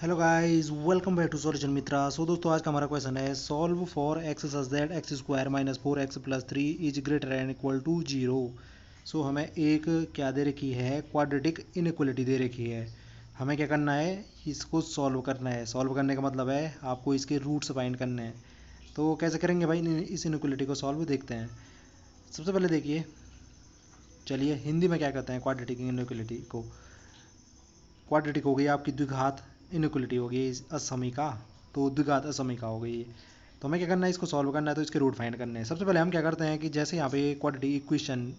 Hello guys, welcome back to solution Mitra. दोस्तों, आज का हमारा क्वेश्चन है solve for x such that x square minus 4x plus 3 is greater and equal to 0। हमें एक क्या दे रखी है, क्वाड्रेटिक इनइक्वलिटी दे रखी है। हमें क्या करना है, इसको सॉल्व करना है। सॉल्व करने का मतलब है आपको इसके रूट्स फाइंड करने हैं। तो कैसे करेंगे भाई इस इनइक्वलिटी को सॉल्व, देखते हैं। सबसे पहले देखिए, चलिए हिंदी में क्या कहते हैं क्वाड्रेटिक इनइक्वलिटी को। क्वाड्रेटिक हो गई आपकी द्विघात इनइक्वलिटी हो गई असमीका, तो द्विघात असमीका हो गई। तो हमें क्या करना है, इसको सॉल्व करना है, तो इसके रूट फाइंड करने हैं। सबसे पहले हम क्या करते हैं कि जैसे यहाँ पे क्वाड्रेटिक इक्वेशन,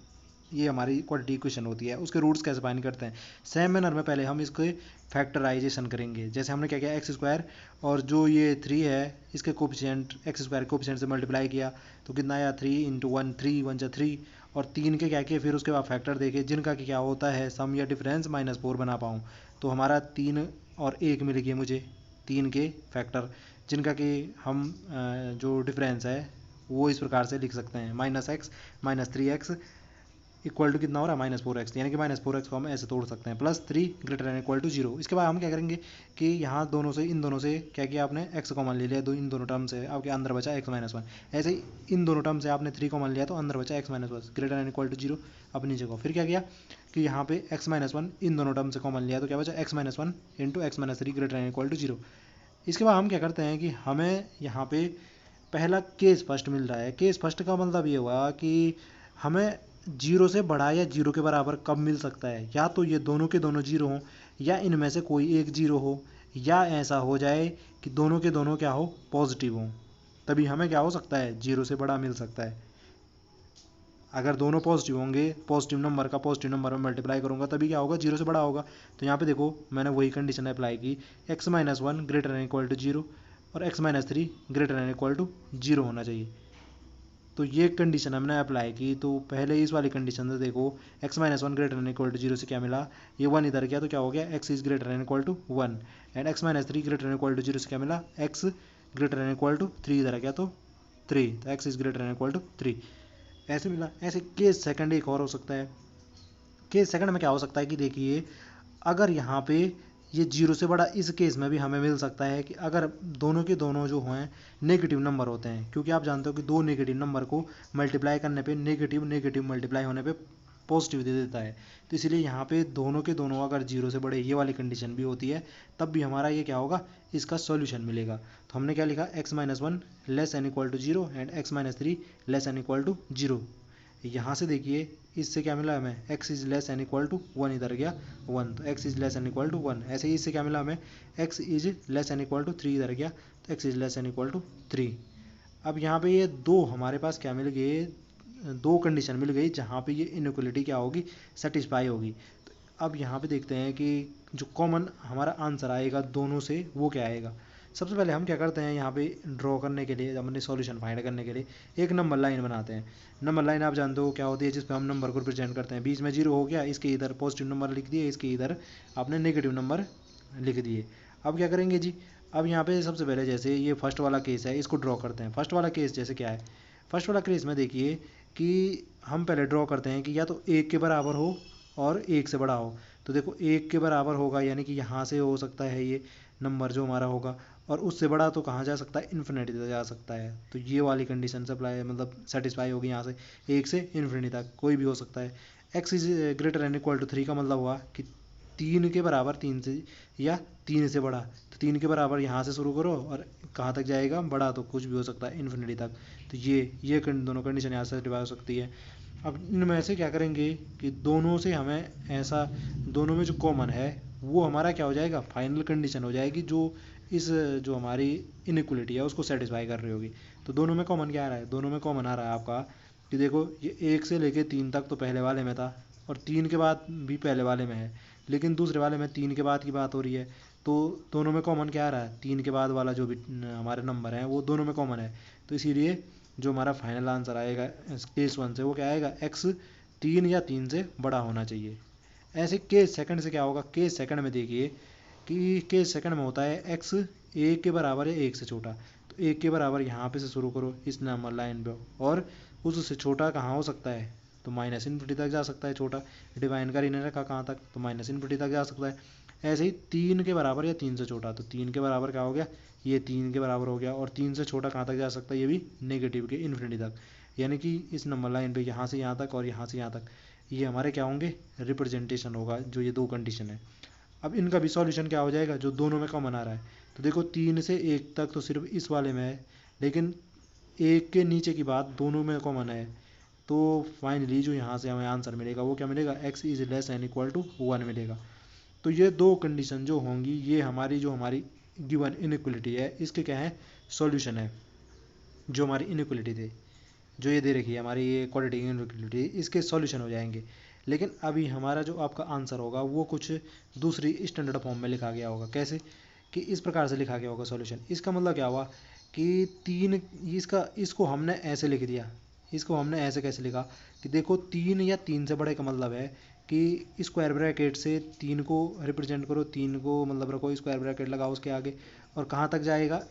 ये हमारी क्वाड्रेटिक इक्वेशन होती है, उसके रूट्स कैसे फाइंड करते हैं। सेम मैनर में पहले हम इसके फैक्टराइजेशन करेंगे। जैसे हमने क्या किया, एक्स स्क्वायर और जो ये 3 है इसके कोफिशिएंट, एक्स स्क्वायर कोफिशिएंट से मल्टीप्लाई किया तो कितना आया 3 इंटू 1, 3 1 जा 3, और 3 के क्या किए, फिर उसके बाद फैक्टर देखे जिनका कि क्या होता है सम या डिफरेंस -4 बना पाऊँ। तो हमारा 3 और 1 मिल गए मुझे, 3 के फैक्टर जिनका कि हम जो डिफरेंस है वो इस प्रकार से लिख सकते हैं, -x -3x इक्वल टू कितना हो रहा है -4x, यानी कि -4x को हम ऐसे तोड़ सकते हैं, +3 ग्रेटर एन इक्वल टू 0। इसके बाद हम क्या करेंगे कि यहाँ दोनों से, इन दोनों से क्या किया आपने, x कॉमन ले लिया, इन दोनों टर्म से आपके अंदर बचा x -1। ऐसे ही इन दोनों टर्म से आपने 3 कॉमन लिया तो अंदर बचा x -1 greater and equal to 0। अब नीचे को फिर क्या किया कि यहाँ पे x -1 इन दोनों टर्म से कॉमन लिया तो क्या बचा x -1 into x -3 greater and equal to 0। इसके बाद हम क्या करते हैं कि हमें यहाँ पे पहला केस फर्स्ट मिल रहा है। केस फर्स्ट का मतलब ये हुआ कि हमें 0 से बड़ा या 0 के बराबर कब मिल सकता है, या तो ये दोनों के दोनों 0 हों, या इनमें से कोई एक 0 हो, या ऐसा हो जाए कि दोनों के दोनों क्या हो, पॉजिटिव हों। तभी हमें क्या हो सकता है, 0 से बड़ा मिल सकता है। अगर दोनों पॉजिटिव होंगे, पॉजिटिव नंबर का पॉजिटिव नंबर में मल्टीप्लाई करूंगा तभी क्या होगा, 0 से बड़ा होगा। तो यहाँ पे देखो मैंने वही कंडीशन अप्लाई की, x -1 greater and equal to 0 और x -3 greater and equal to 0 होना चाहिए। तो ये कंडीशन हमने अप्लाई की। तो पहले इस वाली कंडीशन से देखो, x -1 greater and equal to 0 से क्या मिला, ये 1 इधर गया तो क्या हो गया, x is greater and equal to 1, and x -3 greater and equal to 0 से क्या मिला, x greater and equal to 3 इधर गया तो 3, तो x is greater and equal to 3 ऐसे मिला। ऐसे केस सेकंड एक और हो सकता है। केस सेकंड में क्या हो सकता है कि देखिए, अगर यहाँ पे ये 0 से बड़ा, इस केस में भी हमें मिल सकता है कि अगर दोनों के दोनों जो हैं नेगेटिव नंबर होते हैं, क्योंकि आप जानते हो कि दो नेगेटिव नंबर को मल्टीप्लाई करने पे नेगेटिव नेगेटिव मल्टीप्लाई होने पे पॉजिटिव दे देता है। तो इसलिए यहाँ पे दोनों के दोनों अगर 0 से बड़े, ये वाली कंडीशन भी होती है, तब भी हमारा ये क्या होगा, इसका सॉल्यूशन मिलेगा। तो हमने क्या लिखा, x -1 less and equal to 0 and x -3 less and equal to 0। यहाँ से देखिए इससे क्या मिला हमें, x is less and equal to 1 इधर गया 1, तो x is less and equal to 1। ऐसे ही इससे क्या मिला हमें, x is less and equal to 3 इधर गया तो x is less and equal to 3। अब यहाँ पे ये दो हमारे पास क्या मिल गए, दो कंडीशन मिल गई जहाँ पे ये इनइक्वलिटी क्या होगी, सेटिस्फाई होगी। तो अब यहाँ पे देखते हैं कि जो कॉमन हमारा आंसर आएगा दोनों से वो क्या आएगा। सबसे पहले हम क्या करते हैं, यहाँ पे ड्रॉ करने के लिए, अपने सॉल्यूशन फाइंड करने के लिए एक नंबर लाइन बनाते हैं। नंबर लाइन आप जानते हो क्या होती है, जिस पे हम नंबर को रिप्रेजेंट करते हैं। बीच में 0 हो गया, इसके इधर पॉजिटिव नंबर लिख दिए, इसके इधर आपने नेगेटिव नंबर लिख दिए। अब क्या करेंगे जी, अब यहाँ पे सबसे पहले जैसे ये फर्स्ट वाला केस है, इसको ड्रॉ करते हैं। फर्स्ट वाला केस जैसे क्या है, फर्स्ट वाला केस में देखिए कि हम पहले ड्रॉ करते हैं कि या तो 1 के बराबर हो और 1 से बड़ा हो। तो देखो 1 के बराबर होगा, यानी कि यहाँ से हो सकता है ये नंबर जो हमारा होगा, और उससे बड़ा तो कहाँ जा सकता है, इन्फिनिटी तक जा सकता है। तो ये वाली कंडीशन सप्लाई मतलब सेटिस्फाई होगी यहाँ से, 1 से इन्फिनिटी तक कोई भी हो सकता है। x is greater and equal to 3 का मतलब हुआ कि 3 के बराबर, 3 से या 3 से बड़ा। तो 3 के बराबर यहाँ से शुरू करो और कहाँ तक जाएगा, बड़ा तो कुछ भी हो सकता है, इन्फिनिटी तक। तो ये दोनों कंडीशन यहाँ से सेटिस्फाई हो सकती है। अब इनमें से क्या करेंगे कि दोनों से हमें ऐसा, दोनों में जो कॉमन है वो हमारा क्या हो जाएगा, फाइनल कंडीशन हो जाएगी, जो इस जो हमारी इनइक्वलिटी है उसको सेटिस्फाई कर रही होगी। तो दोनों में कॉमन क्या आ रहा है, दोनों में कॉमन आ रहा है आपका कि देखो ये 1 से लेके 3 तक तो पहले वाले में था, और 3 के बाद भी पहले वाले में है, लेकिन दूसरे वाले में 3 के बाद की बात हो रही है। तो दोनों में कॉमन क्या आ रहा है, 3 के बाद वाला जो भी हमारे नंबर है वो दोनों में कॉमन है। तो इसीलिए जो हमारा फाइनल आंसर आएगा केस 1 से वो क्या आएगा, x 3 या 3 से बड़ा होना चाहिए। ऐसे केस सेकंड से क्या होगा, केस सेकंड में देखिए कि केस सेकंड में होता है x 1 के बराबर है 1 से छोटा। तो 1 के बराबर यहाँ पे से शुरू करो इस नंबर लाइन पे, और उससे छोटा कहाँ हो सकता है, तो माइनस इन्फिनिटी तक जा सकता है छोटा, डिवाइन कर ही नहीं रखा कहाँ तक, तो माइनस इन्फिनिटी तक जा सकता है। ऐसे ही 3 के बराबर या 3 से छोटा, तो 3 के बराबर क्या हो गया, ये 3 के बराबर हो गया, और 3 से छोटा कहाँ तक जा सकता है, ये भी नेगेटिव के इन्फिनिटी तक, यानी कि इस नंबर लाइन पे यहाँ से यहाँ तक और यहाँ से यहाँ तक, ये हमारे क्या होंगे, रिप्रेजेंटेशन होगा जो ये दो कंडीशन है। अब इनका भी सॉल्यूशन क्या हो जाएगा, जो दोनों में कॉमन आ रहा है, तो देखो 3 से 1 तक तो सिर्फ इस वाले में है, लेकिन 1 के नीचे की बात दोनों में कॉमन है, तो फाइनली जो यहाँ से हमें आंसर मिलेगा वो क्या मिलेगा, x is less and equal to 1 मिलेगा। तो ये दो कंडीशन जो होंगी ये हमारी जो हमारी गिवन इनइक्वलिटी है इसके क्या है, सॉल्यूशन है। जो हमारी इनइक्वलिटी थी, जो ये दे रखी है हमारी ये क्वाड्रेटिक इनइक्वलिटी, इसके सॉल्यूशन हो जाएंगे। लेकिन अभी हमारा जो आपका आंसर होगा वो कुछ दूसरी स्टैंडर्ड फॉर्म में लिखा गया होगा। कैसे कि इस प्रकार से लिखा गया होगा सॉल्यूशन। इसका मतलब क्या हुआ कि 3 इसको हमने ऐसे लिख दिया, इसको हमने ऐसे कैसे लिखा कि देखो 3 या 3 से बड़े का मतलब है कि स्क्वायर ब्रैकेट से 3 को रिप्रेजेंट करो, 3 को मतलब रखो, स्क्वायर ब्रैकेट लगाओ उसके आगे, और कहाँ तक जाएगा,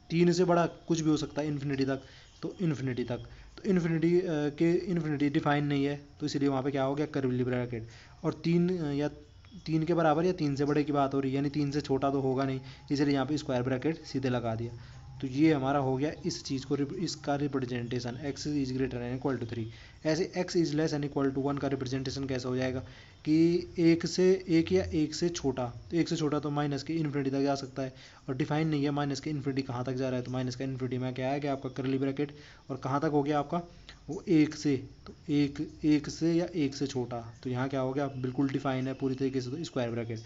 3 से बड़ा कुछ भी हो सकता है इन्फिनिटी तक, तो इन्फिनिटी तक, तो इन्फिनिटी डिफाइन नहीं है, तो इसलिए वहाँ पे क्या हो गया, कर्ली ब्रैकेट। और 3 के बराबर या 3 से बड़े की बात हो रही है, यानी 3 से छोटा तो होगा नहीं, इसलिए यहाँ पे स्क्वायर ब्रैकेट सीधे लगा दिया। तो ये हमारा हो गया इस चीज़ को इसका representation, x is greater and equal to 3। ऐसे x is less and equal to 1 का रिप्रेजेंटेशन कैसे हो जाएगा कि 1 या 1 से छोटा, तो 1 से छोटा तो माइनस के इन्फिनिटी तक जा सकता है, और डिफाइन नहीं है माइनस के इन्फिनिटी कहाँ तक जा रहा है, तो माइनस का इन्फिनिटी में क्या आएगा आपका कर्ली ब्रैकेट, और कहाँ तक हो गया आपका वो 1 से, तो 1 से या 1 से छोटा, तो यहाँ क्या हो गया, बिल्कुल डिफाइन है पूरी तरीके से, तो स्क्वायर ब्रैकेट,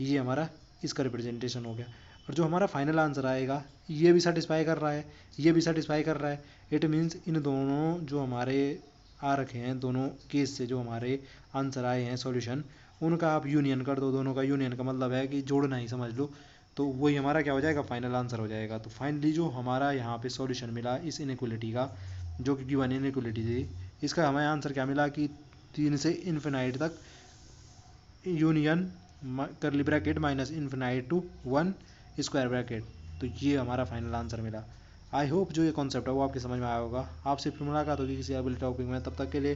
ये हमारा इसका रिप्रेजेंटेशन हो गया। और जो हमारा फाइनल आंसर आएगा ये भी सेटिस्फाई कर रहा है, ये भी सेटिस्फाई कर रहा है, इट मीन्स इन दोनों जो हमारे आ रखे हैं, दोनों केस से जो हमारे आंसर आए हैं सॉल्यूशन, उनका आप यूनियन कर दो, दोनों का यूनियन का मतलब है कि जोड़ना ही समझ लो, तो वही हमारा क्या हो जाएगा, फाइनल आंसर हो जाएगा। तो फाइनली जो हमारा यहाँ पे सॉल्यूशन मिला इस इनइक्वलिटी का, जो कि गिवन इनइक्वलिटी थी, इसका हमें आंसर क्या मिला कि 3 से इन्फिनाइट तक union curly bracket minus infinite to 1 square bracket, तो ये हमारा फाइनल आंसर मिला। आई होप जो ये कॉन्सेप्ट है वो आपके समझ में आया होगा। आपसे फिर मुलाकात होगी किसी अगले टॉपिक में, तब तक के लिए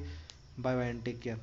bye bye and take care.